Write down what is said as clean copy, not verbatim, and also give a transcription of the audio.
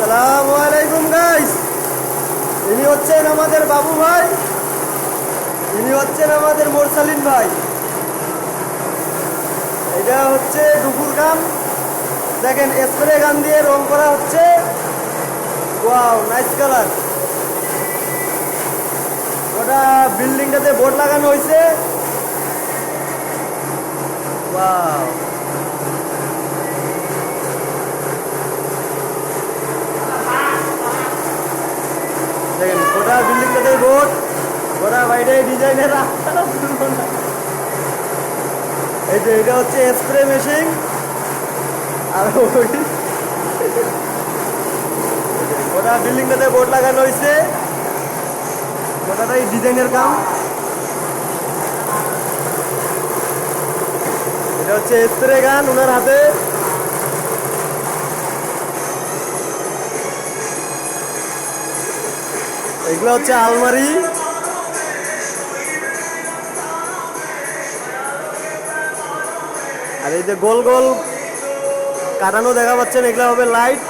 আসসালামু আলাইকুম গাইস। ইনি হচ্ছেন আমাদের বাবু ভাই, ইনি হচ্ছেন আমাদের মোরসালিন ভাই। এটা হচ্ছে দুপুর গান, দেখেন স্প্রে গান দিয়ে রং করা হচ্ছে। Wow, nice colour. ওটা বিল্ডিংটাতে বোর্ড লাগানো হয়েছে। ওয়াও, দেখেন গোটা বিল্ডিংটাতে বোর্ড, গোটা বাইরে ডিজাইনের রাস্তাটা। এই যে এটা হচ্ছে স্প্রে মেশিন, আর গোটা বিল্ডিংটাতে বোর্ড লাগানো হয়েছে। গোটাটাই ডিজাইনের কাম। এটা হচ্ছে স্প্রে গান ওনার হাতে। এগুলো হচ্ছে আলমারি। আর এই যে গোল গোল কাটানো দেখা পাচ্ছেন, এগুলো হবে লাইট।